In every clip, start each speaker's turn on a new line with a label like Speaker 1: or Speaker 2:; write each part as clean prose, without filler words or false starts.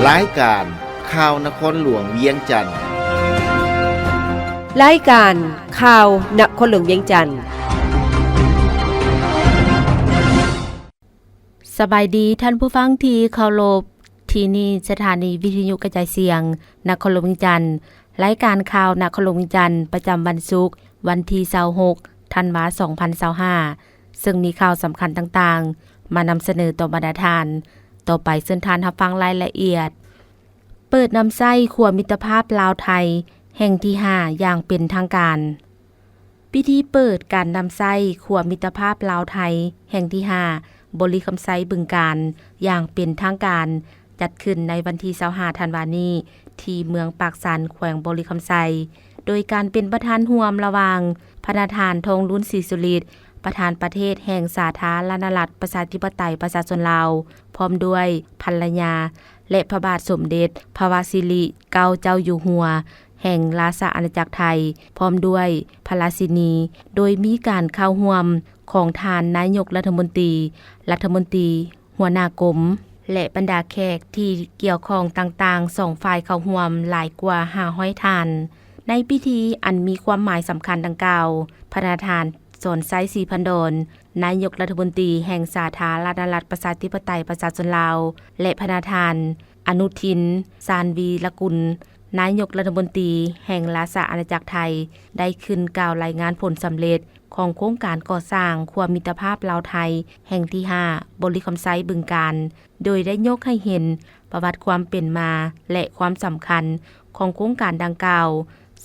Speaker 1: รายการข่าวนครหลวงเวียงจันทน์
Speaker 2: รายการข่าวนครหลวงเวียงจันทน์
Speaker 3: สบายดีท่านผู้ฟังที่เคารพที่นี่สถานีวิทยุกระจายเสียงนครหลวงเวียงจันทน์รายการข่าวนครหลวงเวียงจันทน์ประจำวันศุกร์วันที่26ธันวาคม2025ซึ่งมีข่าวสำคัญต่างๆมานำเสนอต่อบรรดาท่านต่อไปเชิญท่านรับฟังรายละเอียดเปิดน้ำไส้ครัวมิตรภาพลาวไทยแห่งที่5อย่างเป็นทางการพิธีเปิดการนำไส้ครัวมิตรภาพลาวไทยแห่งที่5บริคำไซบึงการอย่างเป็นทางการจัดขึ้นในวันที่25ธันวาคมนี้ที่เมืองปากสันแขวงบริคำไซโดยการเป็นประธานร่วมระหว่างพระประธานทองลุ้นศรีสุริตประธานประเทศแห่งสาธารณรัฐประชาธิปไตยประชาชนลาวพร้อมด้วยภรรยาและพระบาทสมเด็จพระวชิรเกล้าเจ้าอยู่หัวแห่งราชอาณาจักรไทยพร้อมด้วยพระราชินี โดยมีการเข้าร่วมของทานนายกรัฐมนตรีหัวหน้ากรมและบรรดาแขกที่เกี่ยวข้องต่างๆส่งฝ่ายเข้าร่วมหลายกว่า500ท่านในพิธีอันมีความหมายสำคัญดังกล่าวพระประธานสนไซศรีพันดรนายกรัฐมนตรีแห่งสาธารณรัฐประชาธิปไตยประชาชนลาวและพระประธานอนุทินชาญวีรกุลนายกรัฐมนตรีแห่งราชอาณาจักรไทยได้ขึ้นกล่าวรายงานผลสำเร็จของโครงการก่อสร้างครัวมิตรภาพลาวไทยแห่งที่5บริคำไซบึงการโดยได้ยกให้เห็นประวัติความเป็นมาและความสำคัญของโครงการดังกล่าว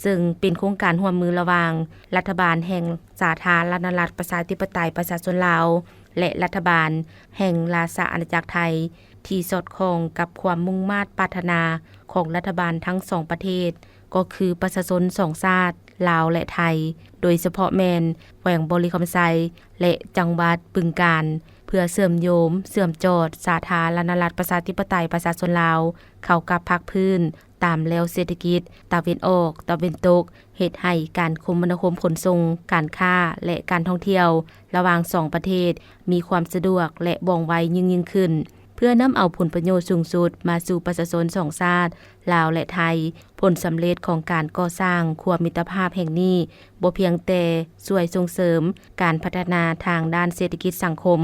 Speaker 3: ซึ่งเป็นโครงการร่วมมือระหว่างรัฐบาลแห่งสาธารณรัฐประชาธิปไตยประชาชนลาวและรัฐบาลแห่งราชอาณาจักรไทยที่สอดคล้องกับความมุ่งมา่ปรารถนาของรัฐบาลทั้งสองประเทศก็คือประชาชนสองชาติลาวและไทยโดยเฉพาะแมนแขวงบริคำไซและจังหวัดบึงกาฬเพื่อเชื่อมโยงเชื่อมจอดสาธารณรัฐประชาธิปไตยประชาชนลาวเข้ากับภาคพื้นตามแนวเศรษฐกิจตะวันออกตะวันตกเฮ็ดให้การคมนาคมขนส่งการค้าและการท่องเที่ยวระหว่าง2ประเทศมีความสะดวกและว่องไวยิ่งขึ้นเพื่อนำเอาผลประโยชน์สูงสุดมาสู่ประชาชนสองชาติลาวและไทยผลสำเร็จของการก่อสร้างครัวมิตรภาพแห่งนี้บ่เพียงแต่ช่วยส่งเสริมการพัฒนาทางด้านเศรษฐกิจสังคม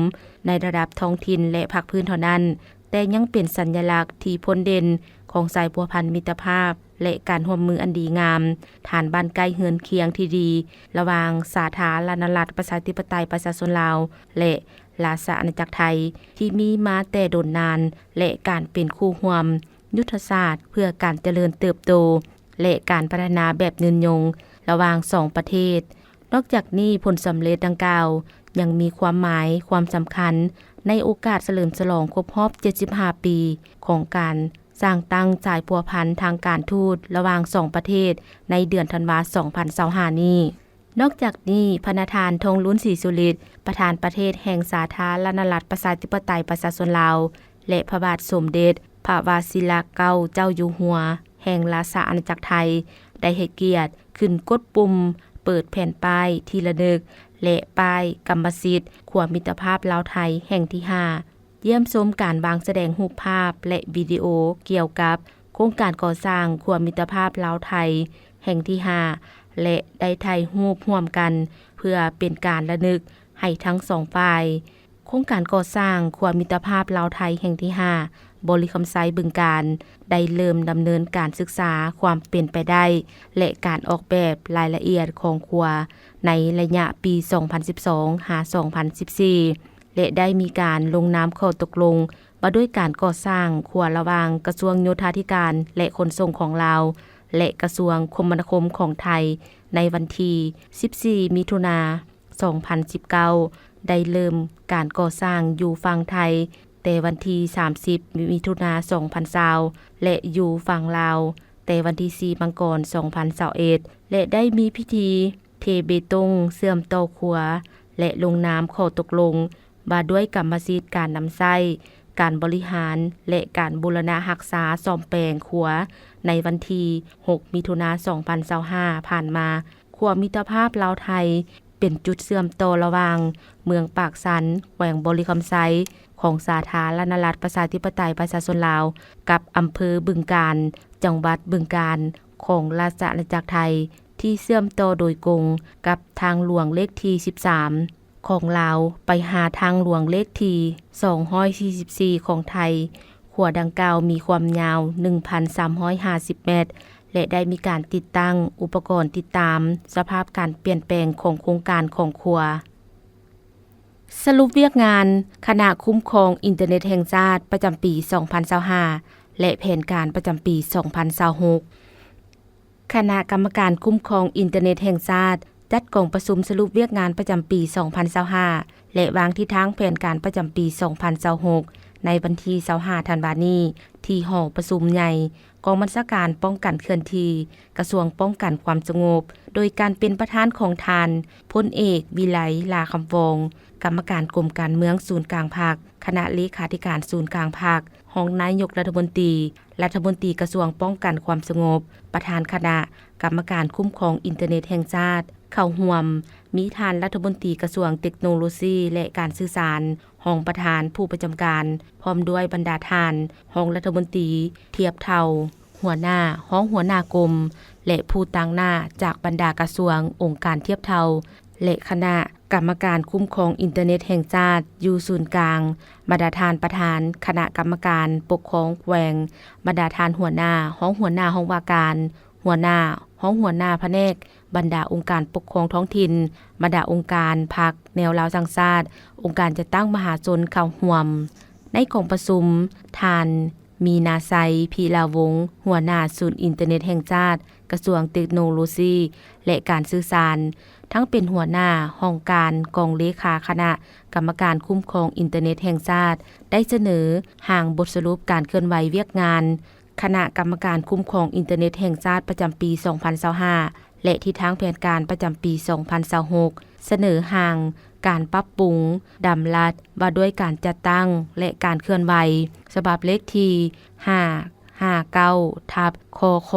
Speaker 3: ในระดับท้องถิ่นและภาคพื้นเท่านั้นแต่ยังเป็นสัญลักษณ์ที่พ้นเด่นของสายพัวพันมิตรภาพและการร่วมมืออันดีงามฐานบ้านใกล้เฮือนเคียงที่ดีระหว่างสาธารณรัฐประชาธิปไตยประชาชนลาวและราชอาณาจักรไทยที่มีมาแต่โดนนานและการเป็นคู่ร่วมยุทธศาสตร์เพื่อการเจริญเติบโตและการพัฒนาแบบยืนยงระหว่าง2ประเทศนอกจากนี้ผลสำเร็จดังกล่าวยังมีความหมายความสำคัญในโอกาสเฉลิมฉลองครบรอบ75ปีของการสร้างตั้งสายพัวพันทางการทูตระหว่าง2ประเทศในเดือนธันวาคม2025นี้นอกจากนี้พระประธานทองลุ้นศรีสุริตประธานประเทศแห่งสาธารณรัฐประชาธิปไตยประชาชนลาวและพระบาทสมเด็จพระวชิรเกล้าเจ้าอยู่หัวแห่งราชอาณาจักรไทยได้ให้เกียรติขึ้นกดปุ่มเปิดแผ่นป้ายที่ระลึกและป้ายกรรมสิทธิ์ครัวมิตรภาพลาวไทยแห่งที่5เยี่ยมชมการวางแสดงรูปภาพและวิดีโอเกี่ยวกับโครงการก่อสร้างครัวมิตรภาพลาวไทยแห่งที่5และได้ถ่ายรูปร่วมกันเพื่อเป็นการระลึกให้ทั้งสองฝ่ายโครงการก่อสร้างครัวมิตรภาพลาวไทยแห่งที่5บริคำไซบึงการได้เริ่มดำเนินการศึกษาความเป็นไปได้และการออกแบบรายละเอียดของครัวในระยะปี 2012 หา 2014 และได้มีการลงนามข้อตกลงว่าด้วยการก่อสร้างครัวระหว่างกระทรวงโยธาธิการและขนส่งของลาวและกระทรวงคมนาคมของไทยในวันที่ 14 มิถุนายน 2019 ได้เริ่มการก่อสร้างอยู่ฝั่งไทยแต่วันที่ 30 มิถุนายน 2020 และอยู่ฝั่งลาวแต่วันที่ 4 มังกร 2021 และได้มีพิธีเทเบตงเสื่อมต่อครัวและลงนามข้อตกลงว่าด้วยกรรมสิทธิ์การนำไส้การบริหารและการบูรณะรักษาซ่อมแปลงครัวในวันที่ 6 มิถุนายน 2025 ผ่านมาครัวมิตรภาพลาวไทย เป็นจุดเชื่อมต่อระหว่างเมืองปากสันแขวงบริคำไซของสาธารณรัฐประชาธิปไตยประชาชนลาวกับอำเภอบึงกาฬจังหวัดบึงกาฬของราชอาณาจักรไทยที่เชื่อมต่อโดยกงกับทางหลวงเลขที่13ของลาวไปหาทางหลวงเลขที่244ของไทยขัวดังกล่าวมีความยาว 1,350 เมตรและได้มีการติดตั้งอุปกรณ์ติดตามสภาพการเปลี่ยนแปลงของโครงการของขัวสรุปเวียกงานคณะคุ้มครองอินเทอร์เน็ตแห่งชาติประจำปี 2025 และแผนการประจำปี 2026 คณะกรรมการคุ้มครองอินเทอร์เน็ตแห่งชาติจัดกองประชุมสรุปเวียกงานประจำปี 2025 และวางทิศทางแผนการประจำปี 2026 ในวันที่ 25 ธันวาคมนี้ที่หอประชุมใหญ่กองบัญชาการป้องกันเคลื่อนที่กระทรวงป้องกันความสงบโดยการเป็นประธานของทานพลเอกวิไลลาคำวงกรรมการกรมการเมืองศูนย์กลางภาคคณะเลขาธิการศูนย์กลางภาครองนายกรัฐมนตรีกระทรวงป้องกันความสงบประธานคณะกรรมการคุ้มครองอินเทอร์เน็ตแห่งชาติเข้าร่วมมีทานรัฐมนตรีกระทรวงเทคโนโลยีและการสื่อสารรองประธานผู้ประจำการพร้อมด้วยบรรดาทานรองรัฐมนตรีเทียบเท่าหัวหน้าห้องหัวหน้ากรมและผู้ต่างหน้าจากบรรดากระทรวงองค์การเทียบเท่าและคณะกรรมการคุ้มครองอินเทอร์เน็ตแห่งชาติอยู่ศูนย์กลางบรรดาทานประธานคณะกรรมการปกครองแขวงบรรดาทานหัวหน้าห้องว่าการหัวหน้าห้องหัวหน้าแผนกบรรดาองค์การปกครองท้องถิ่นบรรดาองค์การพรรคแนวลาวสังชาติองค์การจัดตั้งมหาชนเข้าร่วมในกองประชุมทานมีนาไซพีลาวงศ์หัวหน้าศูนย์อินเทอร์เน็ตแห่งชาติกระทรวงเทคโนโลยีและการสื่อสารทั้งเป็นหัวหน้าห้องการกองเลขาคณะกรรมการคุ้มครองอินเทอร์เน็ตแห่งชาติได้เสนอห่างบทสรุปการเคลื่อนไหวเวียกงานคณะกรรมการคุ้มครองอินเทอร์เน็ตแห่งชาติประจำปี 2025 และทิศทางแผนการประจำปี 2026 เสนอห่างการปรับปรุงดำรัดว่าด้วยการจัดตั้งและการเคลื่อนไหวฉบับเลขที่559ทับคค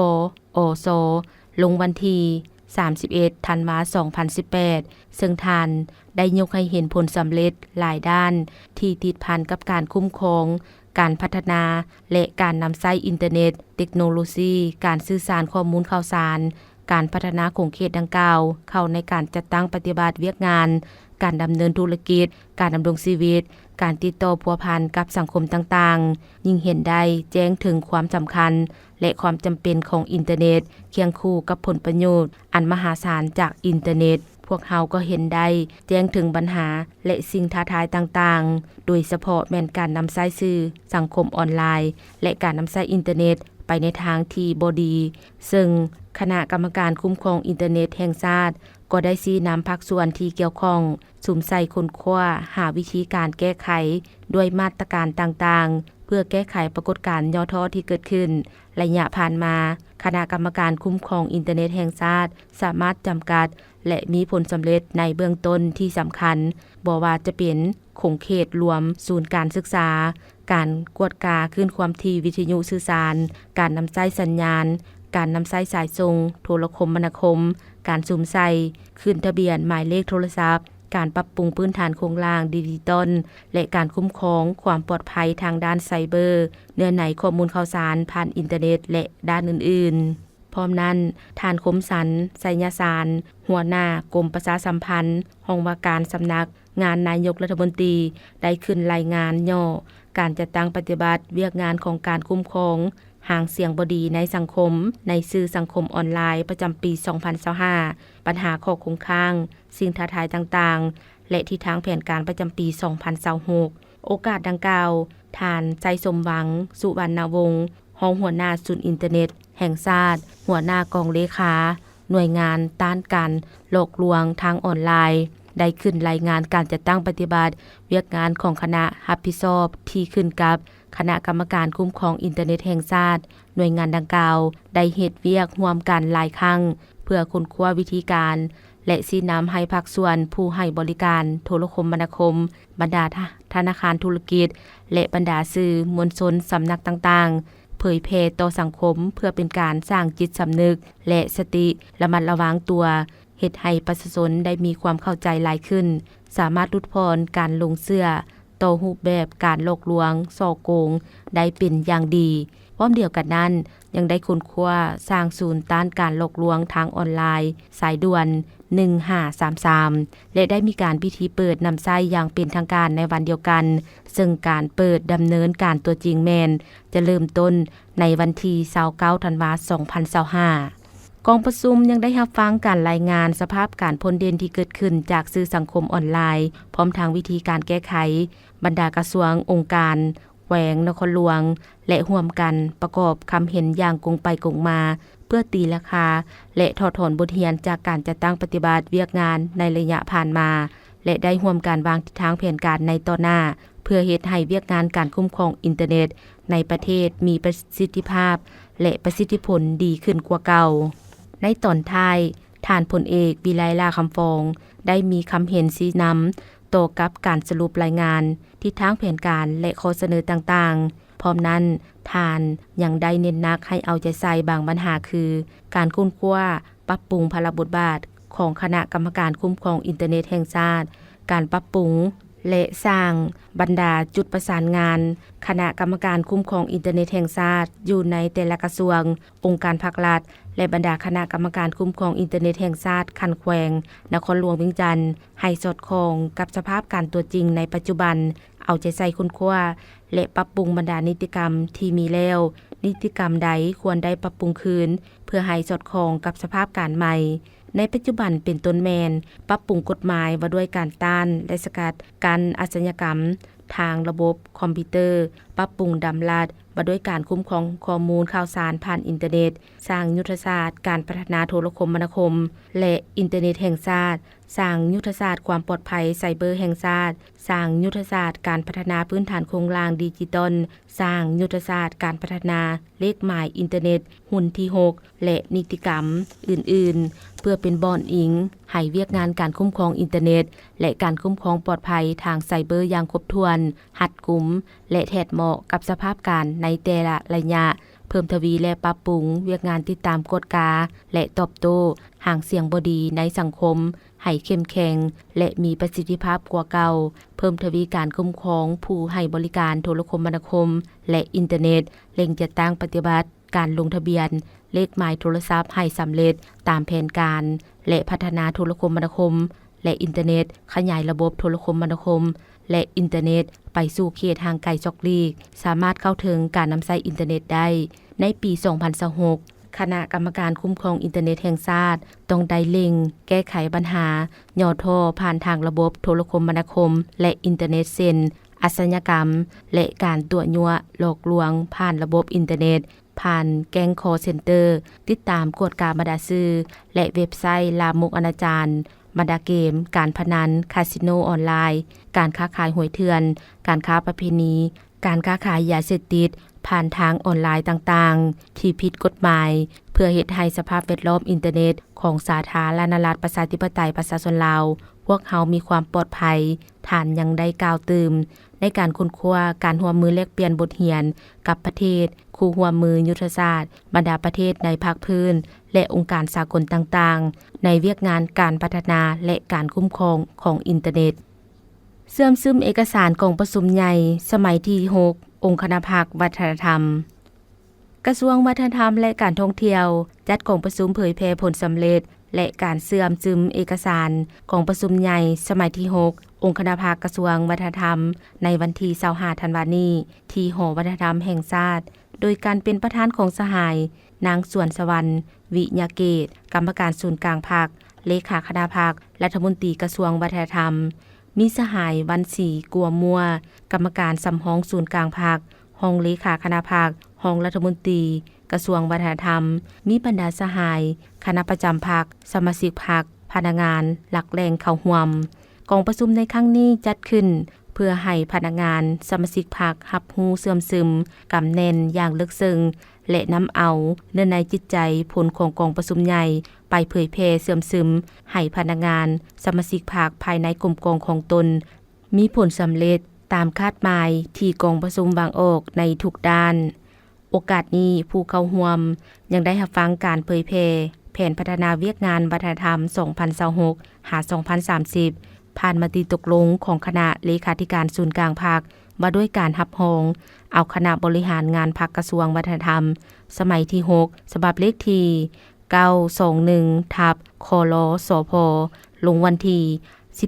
Speaker 3: อสลงวันที่31 ธันวาคม 2018 ซึ่งท่านได้ยกให้เห็นผลสำเร็จหลายด้านที่ติดพันกับการคุ้มครองการพัฒนาและการนำใช้อินเทอร์เน็ตเทคโนโลยีการสื่อสารข้อมูลข่าวสารการพัฒนาของเขตดังกล่าวเข้าในการจัดตั้งปฏิบัติเวียกงานการดำเนินธุรกิจการดำรงชีวิตการติดต่อพัวพันกับสังคมต่างๆยิ่งเห็นได้แจ้งถึงความสำคัญและความจำเป็นของอินเทอร์เน็ตเคียงคู่กับผลประโยชน์อันมหาศาลจากอินเทอร์เน็ตพวกเราก็เห็นได้แจ้งถึงปัญหาและสิ่งท้าทายต่างๆโดยเฉพาะแม่นการนำใช้สื่อสังคมออนไลน์และการนำใช้อินเทอร์เน็ตไปในทางที่บ่ดีซึ่งคณะกรรมการคุ้มครองอินเทอร์เน็ตแห่งชาติก็ได้ชี้นำภาคส่วนที่เกี่ยวข้องสุมใส่ค้นคว้าหาวิธีการแก้ไขด้วยมาตรการต่างๆเพื่อแก้ไขปรากฏการณ์ย่อท้อที่เกิดขึ้นระยะผ่านมาคณะกรรมการคุ้มครองอินเทอร์เน็ตแห่งชาติสามารถจำกัดและมีผลสำเร็จในเบื้องต้นที่สำคัญบ่ว่าจะเป็นคงเขตรวมศูนย์การศึกษาการกวดกาขึ้นความถี่วิทยุสื่อสารการนำใช้สัญญาณการนำใช้สายส่งโทรคมนาคมการสุ่มใส่ขึ้นทะเบียนหมายเลขโทรศัพท์การปรับปรุงพื้นฐานโครงสร้างดิจิตอลและการคุ้มครองความปลอดภัยทางด้านไซเบอร์เนื้อในข้อมูลข่าวสารผ่านอินเทอร์เน็ตและด้านอื่นๆพร้อมนั้นท่านคมสันต์ ไสยสารหัวหน้ากรมประชาสัมพันธ์ห้องว่าการสำนักงานนายกรัฐมนตรีได้ขึ้นรายงานย่อการจัดตั้งปฏิบัติเวียกงานของการคุ้มครองห่างเสียงบดีในสังคมในสื่อสังคมออนไลน์ประจำปี 2025 ปัญหาข้อคงค้างสิ่งท้าทายต่างๆและทิศทางแผนการประจำปี 2026 โอกาสดังกล่าวท่านใจสมหวังสุวรรณวงศ์รองหัวหน้าศูนย์อินเทอร์เน็ตแห่งชาติหัวหน้ากองเลขาหน่วยงานต้านการหลอกลวงทางออนไลน์ได้ขึ้นรายงานการจัดตั้งปฏิบัติเวียกงานของคณะรับผิดชอบที่ขึ้นกับคณะกรรมการคุ้มครองอินเทอร์เน็ตแห่งชาติหน่วยงานดังกล่าวได้เฮ็ดเวียกร่วมกันหลายครั้งเพื่อค้นคว้าวิธีการและชี้นำให้ภาคส่วนผู้ให้บริการโทรคมนาคมบรรดาธนาคารธุรกิจและบรรดาสื่อมวลชนสำนักต่างๆเผยแพร่ต่อสังคมเพื่อเป็นการสร้างจิตสำนึกและสติระมัดระวังตัว เฮ็ดให้ประชาชนได้มีความเข้าใจหลายขึ้นสามารถลดพรการลงเชื่อต่อรูปแบบการหลอกลวงส่อโกงได้เป็นอย่างดีพร้อมเดียวกันนั้นยังได้ค้นคว้าสร้างศูนย์ต้านการหลอกลวงทางออนไลน์สายด่วน1533และได้มีการพิธีเปิดนำใช้อย่างเป็นทางการในวันเดียวกันซึ่งการเปิดดำเนินการตัวจริงแมนจะเริ่มต้นในวันที่29ธันวาคม2025กองประชุมยังได้รับฟังการรายงานสภาพการพ้นเด่นที่เกิดขึ้นจากสื่อสังคมออนไลน์พร้อมทางวิธีการแก้ไขบรรดากระทรวงองค์การแขวงนครหลวงและร่วมกันประกอบคำเห็นอย่างกงไปกงมาเพื่อตีราคาและถอดถอนบทเรียนจากการจัดตั้งปฏิบัติเวียกงานในระยะผ่านมาและได้ร่วมการวางทิศทางแผนการในต่อหน้าเพื่อเฮ็ดให้เวียกงานการคุ้มครองอินเทอร์เน็ตในประเทศมีประสิทธิภาพและประสิทธิผลดีขึ้นกว่าเก่าในตอนท้ายท่านพลเอกวิไลลาคำฟองได้มีคำเห็นชี้นำต่อกับการสรุปรายงานทิศทางแผนการและข้อเสนอต่างๆพร้อมนั้นท่านยังได้เน้นหนักให้เอาใจใส่บางปัญหาคือการค้นคว้าปรับปรุงพระบทบาทของคณะกรรมการคุ้มครองอินเทอร์เน็ตแห่งชาติการปรับปรุงและสร้างบรรดาจุดประสานงานคณะกรรมการคุ้มครองอินเทอร์เน็ตแห่งชาติอยู่ในแต่ละกระทรวงองค์การภาครัฐและบรรดาคณะกรรมการคุ้มครองอินเทอร์เน็ตแห่งชาติคันแขวงนครหลวงเวียงจันทน์ให้สอดคล้องกับสภาพการตัวจริงในปัจจุบันเอาใจใส่ค้นคว้าและปรับปรุงบรรดานิติกรรมที่มีแล้วนิติกรรมใดควรได้ปรับปรุงคืนเพื่อให้สอดคล้องกับสภาพการใหม่ในปัจจุบันเป็นต้นแมนปรับปรุงกฎหมายว่าด้วยการต้านและสกัดการอาชญากรรมทางระบบคอมพิวเตอร์ปรับปรุงดำรัดว่าด้วยการคุ้มครองข้อมูลข่าวสารผ่านอินเทอร์เน็ตสร้างยุทธศาสตร์การพัฒนาโทรคมนาคมและอินเทอร์เน็ตแห่งชาติสร้างยุทธศาสตร์ความปลอดภัยไซเบอร์แห่งชาติสร้างยุทธศาสตร์การพัฒนาพื้นฐานโครงสร้างดิจิทัลสร้างยุทธศาสตร์การพัฒนาเลขหมายอินเทอร์เน็ตหุ้นที่6และนิติกรรมอื่นๆเพื่อเป็นบ่อนอิงให้เวียกงานการคุ้มครองอินเทอร์เน็ตและการคุ้มครองปลอดภัยทางไซเบอร์อย่างครบถ้วนหัดกุมและแทดเหมาะกับสภาพการในแต่ละระยะเพิ่มทวีและปรับปรุงเวียกงานติดตามกฎกาและตอบโต้ห่างเสียงบดีในสังคมให้เข้มแข็งและมีประสิทธิภาพกว่าเก่าเพิ่มทวีการคุ้มครองผู้ให้บริการโทรคมนาคมและอินเทอร์เน็ตเร่งจัดตั้งปฏิบัติการลงทะเบียนเลขหมายโทรศัพท์ให้สำเร็จตามแผนการและพัฒนาโทรคมนาคมและอินเทอร์เน็ตขยายระบบโทรคมนาคมและอินเทอร์เน็ตไปสู่เขตห่างไกลจอกลีกสามารถเข้าถึงการนำใช้อินเทอร์เน็ตได้ในปี 2026 คณะกรรมการคุ้มครองอินเทอร์เน็ตแห่งชาติต้องได้เล็งแก้ไขปัญหาย่อท่อผ่านทางระบบโทรคมนาคมและอินเทอร์เน็ตเช่นอาชญากรรมและการตัวยั่วหลอกลวงผ่านระบบอินเทอร์เน็ตผ่านแก๊งคอลเซ็นเตอร์ติดตามกวดการบรรดาสื่อและเว็บไซต์ลามกอนาจารบรรดาเกมการพนันคาสิโนออนไลน์การค้าขายหวยเถื่อนการค้าประเพณีการค้าขายยาเสพติดผ่านทางออนไลน์ต่างๆที่ผิดกฎหมายเพื่อเฮ็ดให้สภาพแวดล้อมอินเทอร์เน็ตของสาธารณรัฐประชาธิปไตยประชาชนลาวพวกเฮามีความปลอดภัยท่านยังได้กล่าวตื่มในการค้นคว้าการร่วมมือแลกเปลี่ยนบทเรียนกับประเทศคู่ร่วมมือยุทธศาสตร์บรรดาประเทศในภาคพื้นและองค์การสากลต่างๆในเวียกงานการพัฒนาและการคุ้มครองของอินเทอร์เน็ตเสื่อมซึมเอกสารกองประชุมใหญ่สมัยที่6องค์คณะภาควัฒนธรรมกระทรวงวัฒนธรรมและการท่องเที่ยวจัดกองประชุมเผยแพร่ผลสำเร็จและการเสื่อมซึมเอกสารกองประชุมใหญ่สมัยที่6องค์คณะภาคกระทรวงวัฒนธรรมในวันที่25ธันวาคมนี้ที่หอวัฒนธรรมแห่งชาติโดยการเป็นประธานของสหายนางสวนสวรรค์วิญญาเกตกรรมการศูนย์กลางภาคเลขาคณะภาครัฐมนตรีกระทรวงวัฒนธรรมมีสหายวันศรีกัวมัวกรรมการสำห้องศูนย์กลางภาคห้องเลขาคณะภาคห้องรัฐมนตรีกระทรวงวัฒนธรรมมีบรรดาสหายคณะประจำภาคสมาชิกภาคพนักงานหลักแรงเข้าร่วมกองประชุมในครั้งนี้จัดขึ้นเพื่อให้พนักงานสมาชิกภาครับรู้เสื่อมซึมกำแน่นอย่างลึกซึ้งและนำเอาเนื้อในจิตใจผลของกองประชุมใหญ่ไปเผยแพร่เสื่อมซึมให้พนักงานสมาชิกภาคภายในกลุ่มกองของตนมีผลสำเร็จตามคาดหมายที่กองประชุมวางออกในทุกด้านโอกาสนี้ผู้เข้าร่วมยังได้รับฟังการเผยแพร่ แผนพัฒนาเวียกงานวัฒนธรรม 2026 หา 2030 ผ่านมติตกลงของคณะเลขาธิการศูนย์กลางภาคว่าด้วยการรับรองเอาคณะบริหารงานภาคกระทรวงวัฒนธรรม สมัยที่ 6 ฉบับเลขที่ 921 ทับคลสพลงวันที่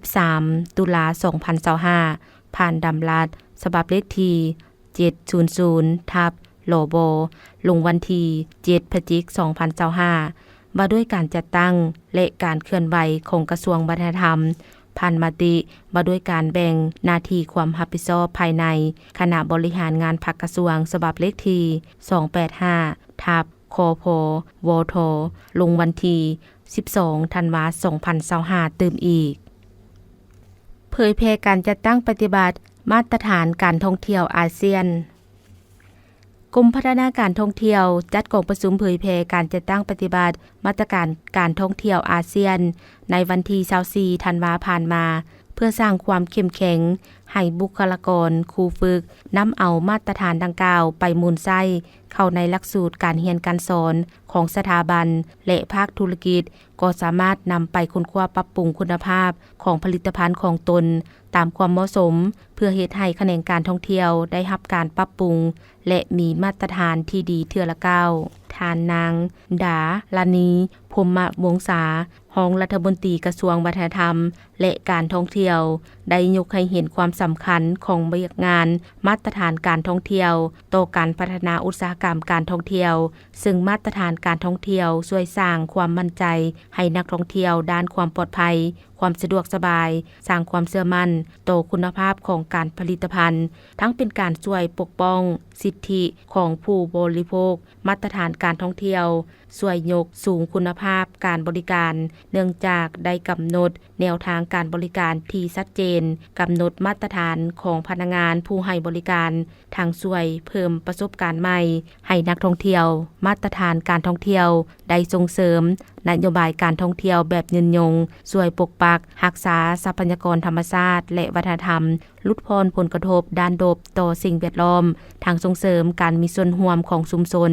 Speaker 3: 13 ตุลา 2025 ผ่านดำรัสฉบับเลขที่ 700 ทับลบลงวันที่ 7 พฤศจิกายน 2025 ว่าด้วยการจัดตั้งและการเคลื่อนไหวของกระทรวงวัฒนธรรม ผ่านมติว่าด้วยการแบ่งหน้าที่ความรับผิดชอบภายในคณะบริหารงานภาคกระทรวงฉบับเลขที่ 285 ทับคพวทลงวันที่ 12 ธันวาคม 2025 ตื่มอีกเผยแพร่การจัดตั้งปฏิบัติมาตรฐานการท่องเที่ยวอาเซียนกรมพัฒนาการท่องเที่ยวจัดกองประชุมเผยแพร่การจัดตั้งปฏิบัติมาตรการการท่องเที่ยวอาเซียนในวันที่24ธันวาคมผ่านมาเพื่อสร้างความเข้มแข็งให้บุคลากรครูฝึกนำเอามาตรฐานดังกล่าวไปมูลไส้เข้าในหลักสูตรการเรียนการสอนของสถาบันและภาคธุรกิจก็สามารถนำไปค้นคว้าปรับปรุงคุณภาพของผลิตภัณฑ์ของตนตามความเหมาะสมเพื่อเฮ็ดให้แขนงการท่องเที่ยวได้รับการปรับปรุงและมีมาตรฐานที่ดีเทื่อละก้าวทานนางดาลานีพรหมวงศารองรัฐมนตรีกระทรวงวัฒนธรรมและการท่องเที่ยวได้ยกให้เห็นความสำคัญของเวียกงานมาตรฐานการท่องเที่ยวต่อการพัฒนาอุตสาหกรรมการท่องเที่ยวซึ่งมาตรฐานการท่องเที่ยวช่วยสร้างความมั่นใจให้นักท่องเที่ยวด้านความปลอดภัยความสะดวกสบายสร้างความเชื่อมั่นต่อคุณภาพของการผลิตภัณฑ์ทั้งเป็นการช่วยปกป้องสิทธิของผู้บริโภคมาตรฐานการท่องเที่ยวช่วยยกสูงคุณภาพการบริการเนื่องจากได้กำหนดแนวทางการบริการที่ชัดเจนกำหนดมาตรฐานของพนักงานผู้ให้บริการทางช่วยเพิ่มประสบการณ์ใหม่ให้นักท่องเที่ยวมาตรฐานการท่องเที่ยวได้ส่งเสริมนโยบายการท่องเที่ยวแบบยืนยงช่วยปกปักรักษาทรัพยากรธรรมชาติและวัฒนธรรมลดพรผลกระทบด้านโดบต่อสิ่งแวดล้อมทางส่งเสริมการมีส่วนร่วมของชุมชน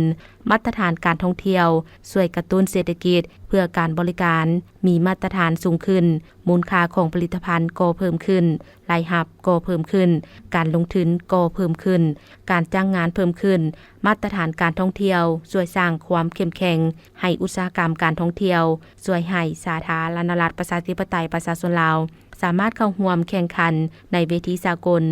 Speaker 3: มาตรฐานการท่องเที่ยวช่วยกระตุ้นเศรษฐกิจเพื่อการบริการมีมาตรฐานสูงขึ้นมูลค่าของผลิตภัณฑ์ก็เพิ่มขึ้นรายรับก็เพิ่มขึ้นการลงทุนก็เพิ่มขึ้นการจ้างงานเพิ่มขึ้นมาตรฐานการท่องเที่ยวช่วยสร้างความเข้มแข็งให้อุตสาหกรรมการท่องเที่ยวช่วยให้สาธารณรัฐประชาธิปไตยประชาชนลาวสามารถเข้าร่วมแข่งขันในเวทีสากล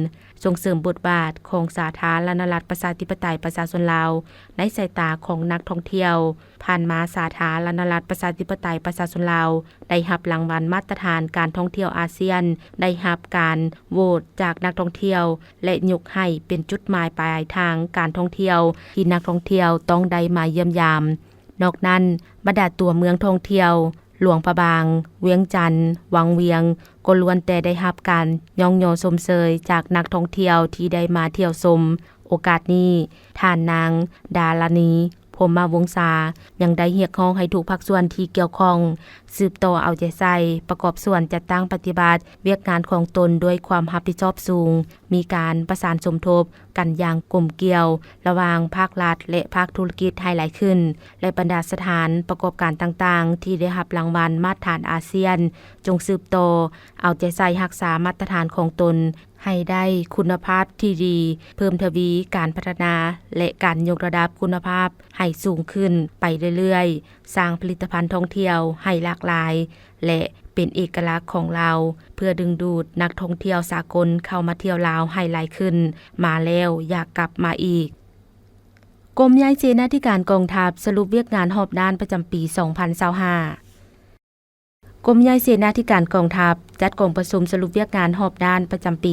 Speaker 3: ส่งเสริมบทบาทของสาธารณรัฐประชาธิปไตยประชาชนลาวในสายตาของนักท่องเที่ยวผ่านมาสาธารณรัฐประชาธิปไตยประชาชนลาวได้รับรางวัลมาตรฐานการท่องเที่ยวอาเซียนได้รับการโหวตจากนักท่องเที่ยวและยกให้เป็นจุดหมายปลายทางการท่องเที่ยวที่นักท่องเที่ยวต้องได้มาเยี่ยมยามนอกนั้นบรรดาตัวเมืองท่องเที่ยวหลวงพระบางเวียงจันทน์วังเวียงก็ล้วนแต่ได้รับการยองยอชมเชยจากนักท่องเที่ยวที่ได้มาเที่ยวชมโอกาสนี้ท่านนางดาลานีพรหมวงศายังได้เรียกร้องให้ทุกภาคส่วนที่เกี่ยวข้องสืบต่อเอาใจใส่ประกอบส่วนจัดตั้งปฏิบัติเวียกงานของตนด้วยความรับผิดชอบสูงมีการประสานสมทบกันอย่างกลมเกลียวระหว่างภาครัฐและภาคธุรกิจให้หลายขึ้นและบรรดาสถานประกอบการต่างๆที่ได้รับรางวัลมาตรฐานอาเซียนจงสืบต่อเอาใจใส่รักษามาตรฐานของตนให้ได้คุณภาพที่ดีเพิ่มทวีการพัฒนาและการยกระดับคุณภาพให้สูงขึ้นไปเรื่อยๆสร้างผลิตภัณฑ์ท่องเที่ยวให้หลากหลายและเป็นเอกลักษณ์ของเราเพื่อดึงดูดนักท่องเที่ยวสากลเข้ามาเที่ยวลาวให้หลายขึ้นมาแล้วอยากกลับมาอีกกรมย้ายเสนาธิการกองทัพสรุปเวียกงานหอบด้านประจำปี 2025กรมย้ายเสนาธิการกองทัพจัดกองประชุมสรุปเวียกงานหอบด้านประจำปี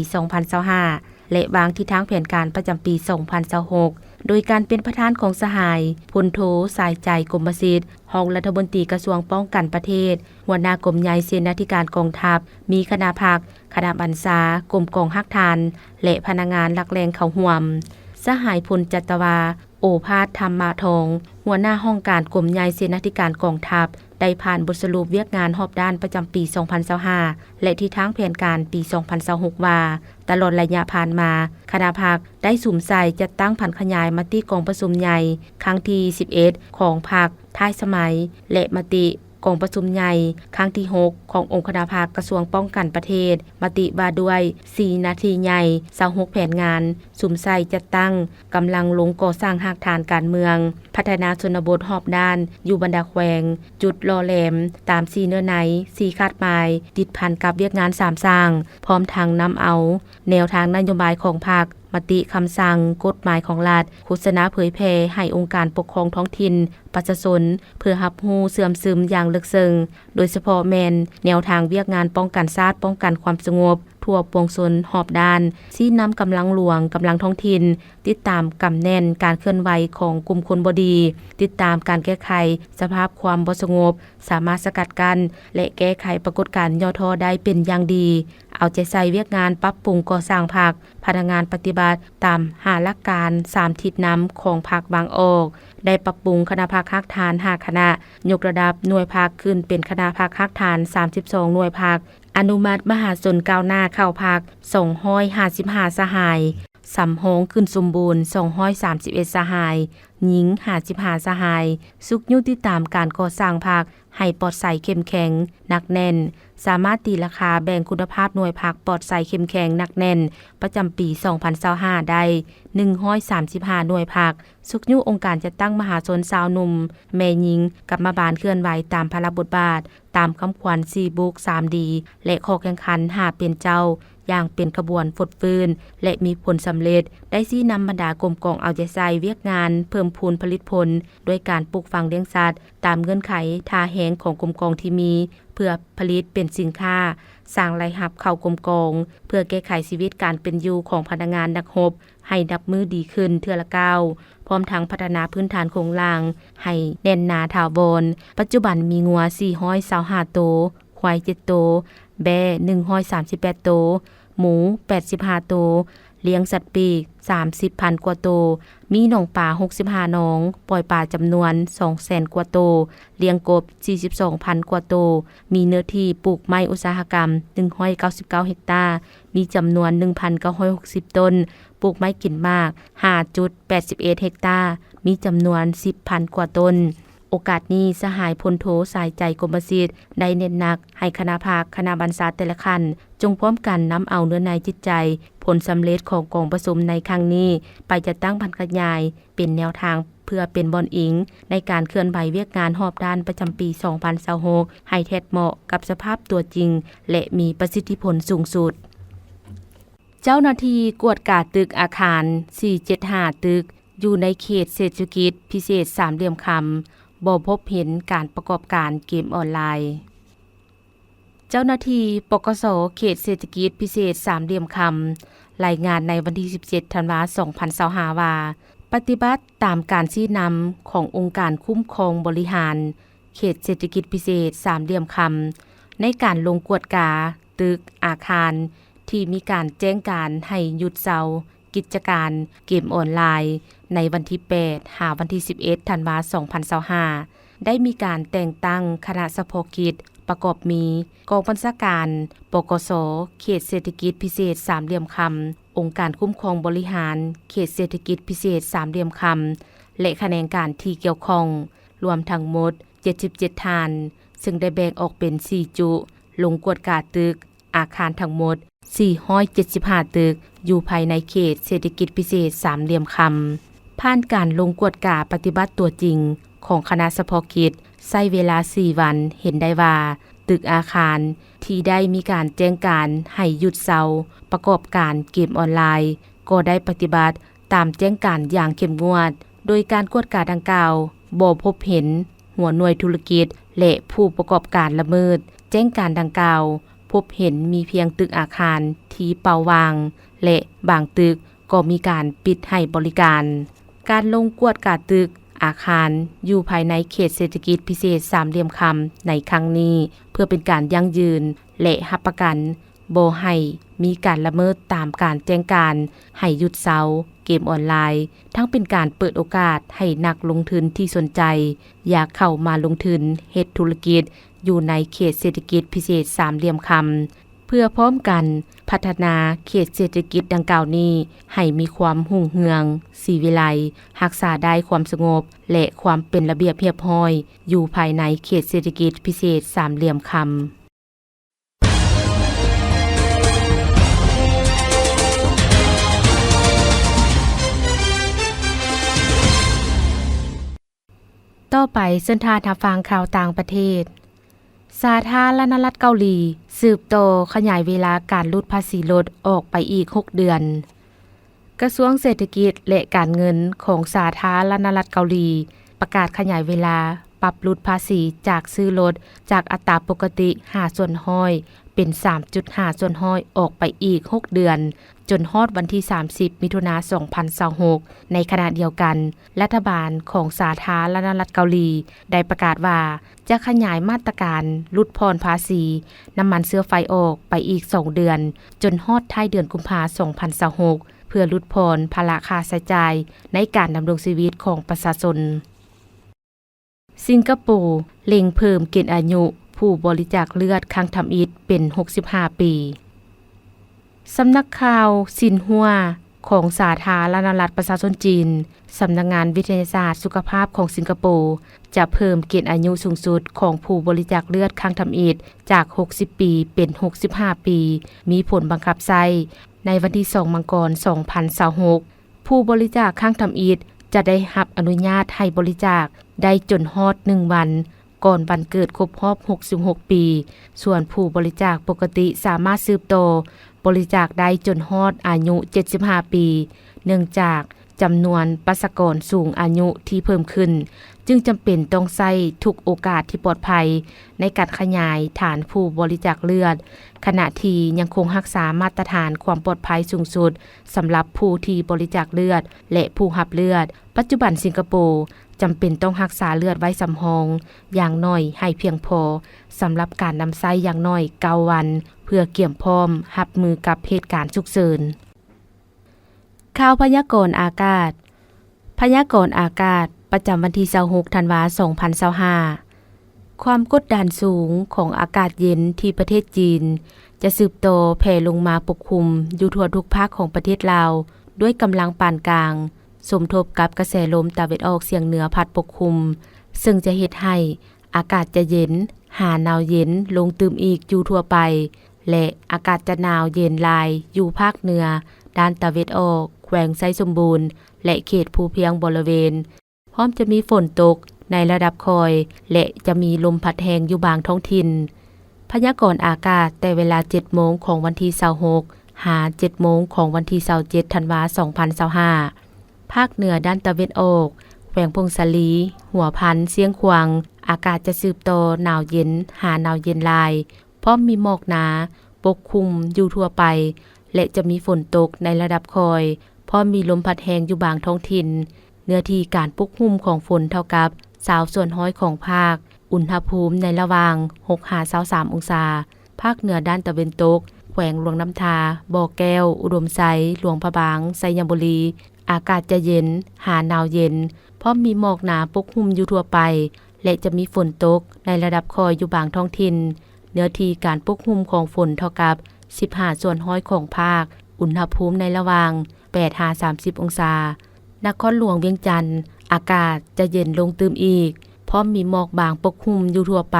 Speaker 3: 2025และวางทิศทางแผนการประจำปี 2026โดยการเป็นประธานของสหายพลโทสายใจกรมสิทธิ์รองรัฐมนตรีกระทรวงป้องกันประเทศหัวหน้ากรมย้ายเสนาธิการกองทัพมีคณะพักคณะบรรษากรมกองฮักทานและพนักงานหลักแรงเข้าร่วมสหายพลจัตวาโอภาสธรรมทองหัวหน้าห้องการกรมย้ายเสนาธิการกองทัพได้ผ่านบทสรุปเวียกงานหอบด้านประจำปี 2025และที่ทางแผนการปี 2026ว่าตลอดระยะผ่านมาคณะพรรคได้สุ่มใส่จัดตั้งผันขยายมติกองประชุมใหญ่ครั้งที่ 11 ของพรรค ท้ายสมัยและมติกองประชุมใหญ่ครั้งที่ 6 ขององค์คณะภาคกระทรวงป้องกันประเทศมติว่าด้วย4นาทีใหญ่26แผนงานสุมใส่จัดตั้งกำลังลงก่อสร้างหากฐานการเมืองพัฒนาชนบทรอบด้านอยู่บรรดาแขวงจุดรอแหลมตาม4เนื้อใน4คาดหมายติดพันกับเวียกงาน3สร้างพร้อมทางนำเอาแนวทางนโยบายของพรรคมติคำสั่งกฎหมายของรัฐโฆษณาเผยแพร่ให้องค์การปกครองท้องถิ่นประชาชนเพื่อรับรู้เสื่อมซึมอย่างลึกซึ้งโดยเฉพาะแมนแนวทางเวียกงานป้องกันชาติป้องกันความสงบทั่วปวงชนหอบด้านชี้นำกำลังหลวงกำลังท้องถิ่นติดตามกำแน่นการเคลื่อนไหวของกลุ่มคนบดีติดตามการแก้ไขสภาพความบ่สงบสามารถสกัดกั้นและแก้ไขปรากฏการณ์ย่อท้อได้เป็นอย่างดีเอาใจใส่เวียกงานปรับปรุงก่อสร้างพรรคพนักงานปฏิบัติตาม5หลักการ3ทิศนำของพรรคบางออกได้ปรับปรุงคณะพรรคฮักฐาน5คณะยกระดับหน่วยพรรคขึ้นเป็นคณะพรรคฮักฐาน32หน่วยพรรคอนุมัติมหาชนก้าวหน้าเข้าพรรค255สหายสำโรงขึ้นสมบูรณ์231สหายหญิง55สหายสุขยุติตามการก่อสร้างพรรคให้ปลอดใสเข้มแข็งหนักแน่นสามารถตีราคาแบ่งคุณภาพหน่วยพรรคปลอดใสเข้มแข็งหนักแน่นประจำปี2025ได้135หน่วยพรรคสุขยุองค์การจัดตั้งมหาชนชาวหนุ่มแม่หญิงกลับมาบานเคลื่อนไหวตามพระบทบาทตามคำขวัญ4บุก3ดีและข้อแข่งขันหาเป็นเจ้าอย่างเป็นขบวนฟดฟื้นและมีผลสำเร็จได้ชี้นำบรรดากรมกองเอาใจใส่เวียกงานเพิ่มพูนผลิตผลด้วยการปลูกฝังเลี้ยงสัตว์ตามเงื่อนไขทาแหงของกรมกองที่มีเพื่อผลิตเป็นสินค้าสร้างรายรับเข้ากรมกองเพื่อแก้ไขชีวิตการเป็นอยู่ของพนักงานนักรบให้นับมือดีขึ้นเทื่อละก้าวพร้อมทั้งพัฒนาพื้นฐานโครงสร้างให้แน่นหนาถาวรปัจจุบันมีงัว425ตัวควาย7ตัวแบะ138ตัวหมู85ตัวเลี้ยงสัตว์ปีก 30,000 กว่าตัวมีหนองป่า65หนองปล่อยป่าจำนวน 200,000 กว่าตัวเลี้ยงกบ 42,000 กว่าตัวมีเนื้อที่ปลูกไม้อุตสาหกรรม199เฮกตาร์มีจำนวน 1,960 ต้นปลูกไม้กินมาก 5.81 เฮกตาร์มีจำนวน 10,000 กว่าต้นโอกาสนี้สหายพลโทสายใจกรมประสิทธิ์ได้เน้นหนักให้คณะภาคคณะบรรษาแต่ละขั้นจงพร้อมกันนำเอาเนื้อในจิตใจผลสำเร็จของกองประชุมในครั้งนี้ไปจัดตั้งพันขยายเป็นแนวทางเพื่อเป็นบอนอิงในการเคลื่อนไหวเวียกงานหอบด้านประจำปี2026ให้แทดเหมาะกับสภาพตัวจริงและมีประสิทธิผลสูงสุดเจ้าหน้าที่กวดกาดตึกอาคาร475ตึกอยู่ในเขตเศรษฐกิจพิเศษสามเหลี่ยมคำบ่พบเห็นการประกอบการเกมออนไลน์เจ้าหน้าที่ปกส.เขตเศรษฐกิจพิเศษสามเหลี่ยมคำรายงานในวันที่17ธันวาคม2025ว่าปฏิบัติตามการชี้นำขององค์การคุ้มครองบริหารเขตเศรษฐกิจพิเศษสามเหลี่ยมคำในการลงกวดกาตึกอาคารที่มีการแจ้งการให้หยุดเซากิจการเกมออนไลน์ในวันที่8หาวันที่11ธันวาคม2025ได้มีการแต่งตั้งคณะเฉพาะกิจประกอบมีกองบัญชาการปกส.เขตเศรษฐกิจพิเศษสามเหลี่ยมคำองค์การคุ้มครองบริหารเขตเศรษฐกิจพิเศษสามเหลี่ยมคำและแขนงการที่เกี่ยวข้องรวมทั้งหมด77ท่านซึ่งได้แบ่งออกเป็น4จุลงกวดกาตึกอาคารทั้งหมด475ตึกอยู่ภายในเขตเศรษฐกิจพิเศษสามเหลี่ยมคำผ่านการลงกวดกาปฏิบัติตัวจริงของคณะเฉพาะกิจใช้เวลา4วันเห็นได้ว่าตึกอาคารที่ได้มีการแจ้งการให้หยุดเซาประกอบการเกมออนไลน์ก็ได้ปฏิบัติตามแจ้งการอย่างเข้มงวดโดยการกวดกาดังกล่าวบ่พบเห็นหัวหน่วยธุรกิจและผู้ประกอบการละเมิดแจ้งการดังกล่าวพบเห็นมีเพียงตึกอาคารที่เป่าวางและบางตึกก็มีการปิดให้บริการการลงกวดกาตึกอาคารอยู่ภายในเขตเศรษฐกิจพิเศษสามเหลี่ยมคำในครั้งนี้เพื่อเป็นการยั่งยืนและรับประกันบ่ให้มีการละเมิดตามการแจ้งการให้หยุดเซาเกมออนไลน์ทั้งเป็นการเปิดโอกาสให้นักลงทุนที่สนใจอยากเข้ามาลงทุนเฮ็ดธุรกิจอยู่ในเขตเศรษฐกิจพิเศษสามเหลี่ยมคำ เพื่อพร้อมกันพัฒนาเขตเศรษฐกิจดังกล่าวนี้ให้มีความรุ่งเรืองสีวิไลรักษาได้ความสงบและความเป็นระเบียบเรียบร้อยอยู่ภายในเขตเศรษฐกิจพิเศษสามเหลี่ยมคำต่อไปเส้นทางทับฟังข่าวต่างประเทศสาธารณรัฐเกาหลีสืบต่อขยายเวลาการลดภาษีรถออกไปอีก6เดือนกระทรวงเศรษฐกิจและการเงินของสาธารณรัฐเกาหลีประกาศขยายเวลาปรับลดภาษีจากซื้อรถจากอัตราปกติ5%เป็น 3.5%ออกไปอีก6เดือนจนฮอดวันที่30มิถุนายน2026ในขณะเดียวกันรัฐบาลของสาธารณรัฐเกาหลีได้ประกาศว่าจะขยายมาตรการลดผ่อนภาษีน้ำมันเชื้อไฟออกไปอีก2เดือนจนฮอดท้ายเดือนกุมภาพันธ์2026เพื่อลดผ่อนภาระค่าใช้จ่ายในการดำรงชีวิตของประชาชนสิงคโปร์เล็งเพิ่มเกณฑ์อายุผู้บริจาคเลือดครั้งทำอิฐเป็น65ปีสำนักข่าวซินฮัวของสาธารณรัฐประชาชนจีนสำนักงานวิทยาศาสตร์สุขภาพของสิงคโปร์จะเพิ่มเกณฑ์อายุสูงสุดของผู้บริจาคเลือดครั้งทำอิฐจาก60ปีเป็น65ปีมีผลบังคับใช้ในวันที่2มังกร2026ผู้บริจาคครั้งทำอิฐจะได้รับอนุญาตให้บริจาคได้จนฮอด1วันก่อนวันเกิดครบรอบ66ปีส่วนผู้บริจาคปกติสามารถสืบต่อบริจาคได้จนฮอดอายุ75ปีเนื่องจากจำนวนประชากรสูงอายุที่เพิ่มขึ้นจึงจำเป็นต้องใช้ทุกโอกาสที่ปลอดภัยในการขยายฐานผู้บริจาคเลือดขณะที่ยังคงรักษามาตรฐานความปลอดภัยสูงสุดสำหรับผู้ที่บริจาคเลือดและผู้รับเลือดปัจจุบันสิงคโปร์จำเป็นต้องรักษาเลือดไว้สำรองอย่างน้อยให้เพียงพอสำหรับการนำใช้อย่างน้อย9วันเพื่อเกี่ยมพร้อมรับมือกับเหตุการณ์ฉุกเฉินข่าวพยากรณ์อากาศพยากรณ์อากาศประจำวันที่26ธันวาคม2025ความกดดันสูงของอากาศเย็นที่ประเทศจีนจะสืบต่อแผ่ลงมาปกคลุมอยู่ทั่วทุกภาคของประเทศลาวด้วยกำลังปานกลางสมทบกับกระแสลมตะวันออกเฉียงเหนือพัดปกคลุมซึ่งจะเฮ็ดให้อากาศจะเย็นหาหนาวเย็นลงตืมอีกอยู่ทั่วไปและอากาศจะหนาวเย็นลายอยู่ภาคเหนือด้านตะวันออกแขวงไซสมบูรณ์และเขตภูเพียงบริเวณพร้อมจะมีฝนตกในระดับคอยและจะมีลมพัดแรงอยู่บางท้องถิ่นพยากรณ์อากาศแต่เวลา 7 โมงของวันที่26หา 7 โมงของวันที่27ธันวาคม2025ภาคเหนือด้านตะวันออกแขวงพงศาลีหัวพันเสียงขวางอากาศจะสืบต่อหนาวเย็นหาหนาวเย็นลายพร้อมมีหมอกหนาปกคลุมอยู่ทั่วไปและจะมีฝนตกในระดับคอยพร้อมมีลมพัดแรงอยู่บางท้องถิ่นเนื้อที่การปกคลุมของฝนเท่ากับ20%ของภาคอุณหภูมิในระหว่าง6-23องศาภาคเหนือด้านตะวันตกแขวงหลวงน้ำทาบ่อแก้วอุดมไซหลวงพระบางไซยบุรีอากาศจะเย็นหาหนาวเย็นพร้อมมีหมอกหนาปกคลุมอยู่ทั่วไปและจะมีฝนตกในระดับคอยอยู่บางท้องถิ่นเนื้อที่การปกคลุมของฝนเท่ากับ15%ของภาคอุณหภูมิในระหว่าง8-30องศานครหลวงเวียงจันทน์อากาศจะเย็นลงตืมอีกพร้อมมีหมอกบางปกคลุมอยู่ทั่วไป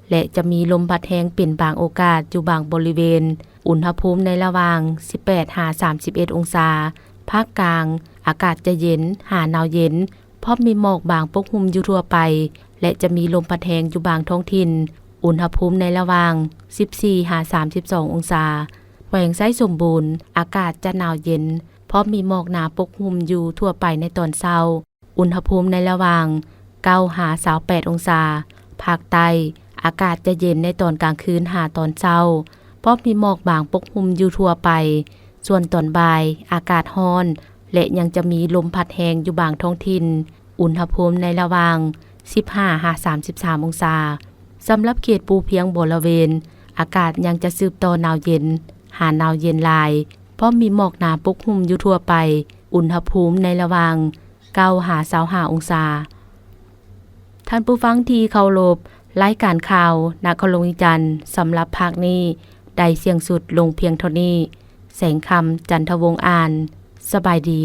Speaker 3: และจะมีลมพัดแรงเป็นบางโอกาสอยู่บางบริเวณอุณหภูมิในระหว่าง18-31องศาภาคกลางอากาศจะเย็นหาหนาวเย็นพร้อมมีหมอกบางปกคลุมอยู่ทั่วไปและจะมีลมพัดแรงอยู่บางท้องถิ่นอุณหภูมิในระหว่าง14-32องศาแขวงไซสมบูรณ์อากาศจะหนาวเย็นพร้อมมีหมอกหนาปกคลุมอยู่ทั่วไปในตอนเช้าอุณหภูมิในระหว่าง9-28องศาภาคใต้อากาศจะเย็นในตอนกลางคืนหาตอนเช้าพร้อมมีหมอกบางปกคลุมอยู่ทั่วไปส่วนตอนบ่ายอากาศร้อนและยังจะมีลมพัดแรงอยู่บางท้องถิ่นอุณหภูมิในระหว่าง15-33องศาสำหรับเขตภูเพียงบริเวณอากาศยังจะสืบต่อหนาวเย็นหาหนาวเย็นลายเพราะมีหมอกหนาปกคลุมอยู่ทั่วไปอุณหภูมิในระหว่าง9-25องศาท่านผู้ฟังที่เคารพรายการข่าวนครหลวงจันทน์สำหรับภาคนี้ ได้เสียงสุดลงเพียงเท่านี้แสงคำจันทวงศ์อ่านสบายดี